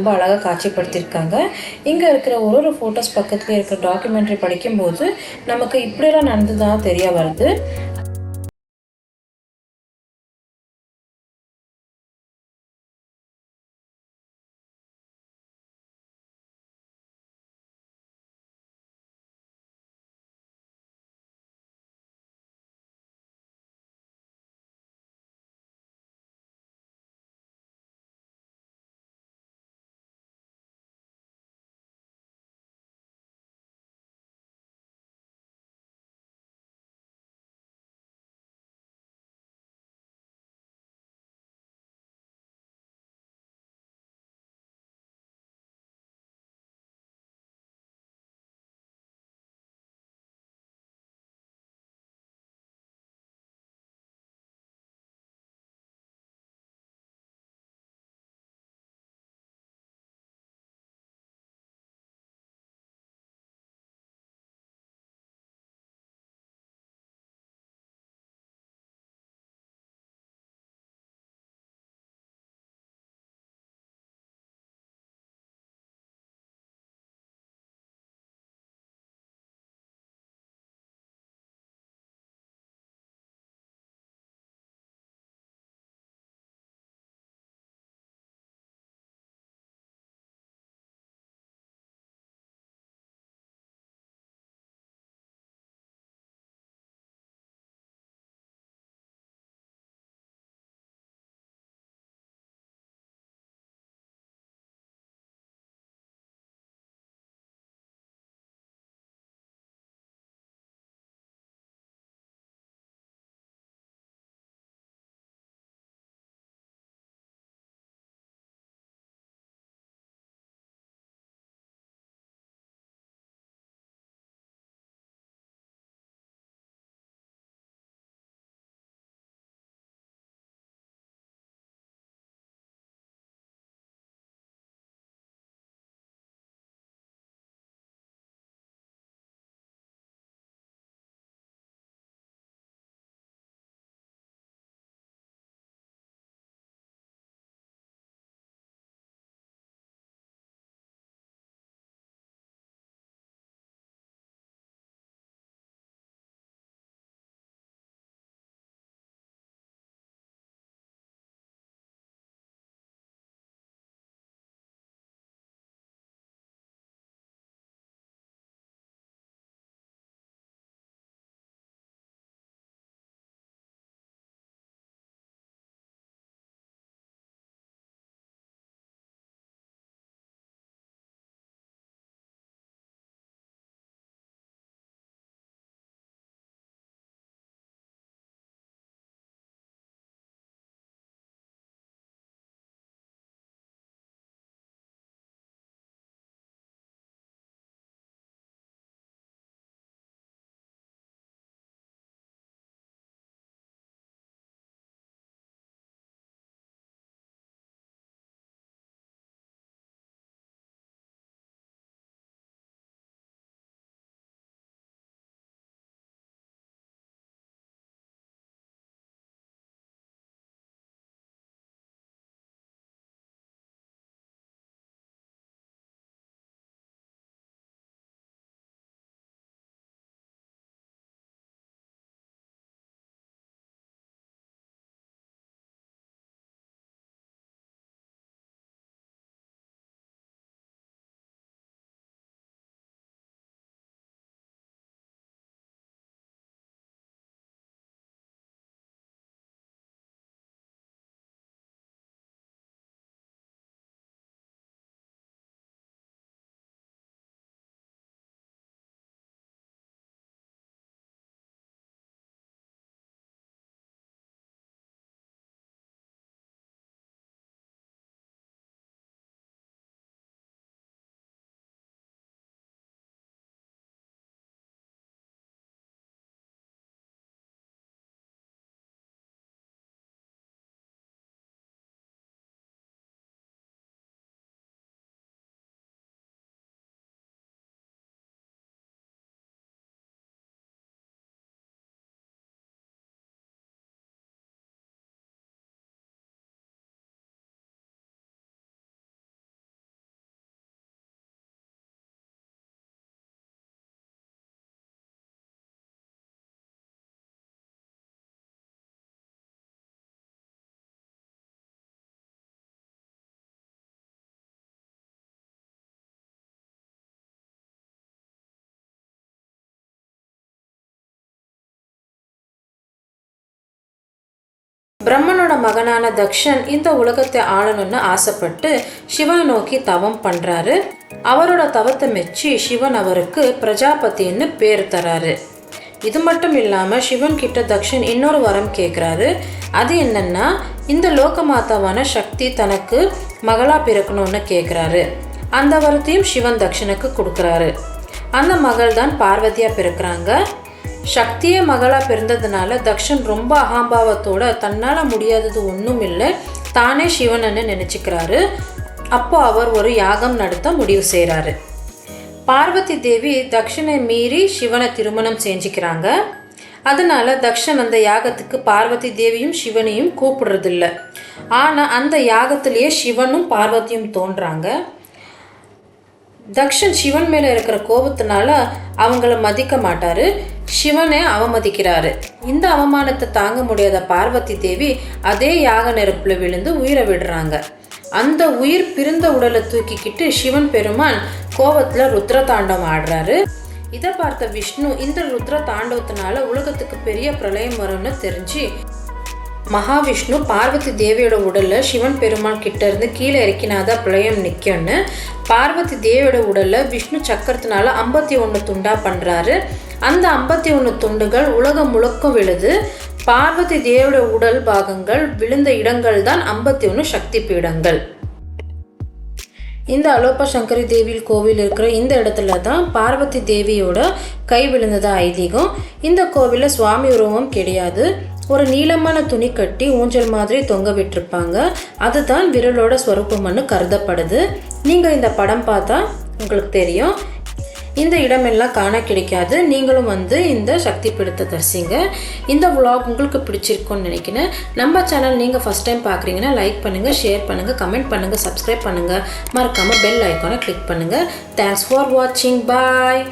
ரொம்ப அழகாக காட்சிப்படுத்தியிருக்காங்க. இங்கே இருக்கிற ஒரு ஃபோட்டோஸ் பக்கத்துலேயே இருக்கிற டாக்குமெண்ட்ரி படிக்கும்போது நமக்கு இப்படியெல்லாம் நடந்ததாக தெரிய வருது. பிரம்மனோட மகனான தக்ஷன் இந்த உலகத்தை ஆளணும்னு ஆசைப்பட்டு சிவனை நோக்கி தவம் பண்றாரு. அவரோட தவத்தை மெச்சி சிவன் அவருக்கு பிரஜாபதின்னு பேர் தராரு. இது மட்டும் இல்லாமல் சிவன் கிட்ட தக்ஷன் இன்னொரு வரம் கேட்குறாரு. அது என்னன்னா, இந்த லோக மாதாவான சக்தி தனக்கு மகளா பிறக்கணும்னு கேட்குறாரு. அந்த வரத்தையும் சிவன் தக்ஷனுக்கு கொடுக்குறாரு. அந்த மகள் தான் பார்வதியாக பிறக்கிறாங்க. சக்தியே மகளாக பிறந்ததுனால தக்ஷன் ரொம்ப அகம்பாவத்தோட தன்னால் முடியாதது ஒன்றும் இல்லை, தானே சிவனன்னு நினச்சிக்கிறாரு. அப்போ அவர் ஒரு யாகம் நடத்த முடிவு செய்கிறாரு. பார்வதி தேவி தக்ஷனை மீறி சிவனை திருமணம் செஞ்சுக்கிறாங்க. அதனால தக்ஷன் அந்த யாகத்துக்கு பார்வதி தேவியும் சிவனையும் கூப்பிடுறதில்ல. ஆனால் அந்த யாகத்திலேயே சிவனும் பார்வதியும் தோன்றாங்க. தக்ஷன் சிவன் மேலே இருக்கிற கோபத்தினால அவங்கள மதிக்க மாட்டாரு, சிவனை அவமதிக்கிறாரு. இந்த அவமானத்தை தாங்க முடியாத பார்வதி தேவி அதே யாக நெருப்பில் விழுந்து உயிரை விடுறாங்க. அந்த உயிர் பிரிந்த உடலை தூக்கிக்கிட்டு சிவன் பெருமான் கோபத்தில் ருத்ர தாண்டவம் ஆடுறாரு. இதை பார்த்த விஷ்ணு இந்த ருத்ர தாண்டவத்தினால உலகத்துக்கு பெரிய பிரளயம் வரும்னு தெரிஞ்சு மகாவிஷ்ணு பார்வதி தேவியோட உடல்ல சிவன் பெருமான் கிட்ட இருந்து கீழே இறக்கினாதான் பிரளயம் நிற்கும்னு பார்வதி தேவியோட உடல்ல விஷ்ணு சக்கரத்தினால 51 துண்டா பண்றாரு. அந்த 51 துண்டுகள் உலகம் முழுக்க விழுது. பார்வதி தேவியோட உடல் பாகங்கள் விழுந்த இடங்கள் தான் 51 சக்தி பீடங்கள். இந்த அலோப சங்கரி தேவி கோவில் இருக்கிற இந்த இடத்துல தான் பார்வதி தேவியோட கை விழுந்ததா ஐதீகம். இந்த கோவிலில் சுவாமி உருவம் கிடையாது. ஒரு நீளமான துணி கட்டி ஊஞ்சல் மாதிரி தொங்க விட்டுருப்பாங்க. அதுதான் விரலோட ஸ்வரூபம்னு கருதப்படுது. நீங்கள் இந்த படம் பார்த்தா உங்களுக்கு தெரியும். இந்த இடமெல்லாம் காண கிடைக்காது. நீங்களும் வந்து இந்த சக்தி பீடத்தை தரிசிங்க. இந்த vlog உங்களுக்கு பிடிச்சிருக்கும்னு நினைக்கிறேன். நம்ம சேனல் நீங்கள் ஃபஸ்ட் டைம் பார்க்குறீங்கன்னா லைக் பண்ணுங்கள், ஷேர் பண்ணுங்கள், கமெண்ட் பண்ணுங்கள், சப்ஸ்கிரைப் பண்ணுங்கள். மறக்காமல் பெல் ஐக்கானை கிளிக் பண்ணுங்கள். தேங்க்ஸ் ஃபார் வாட்சிங். பாய்.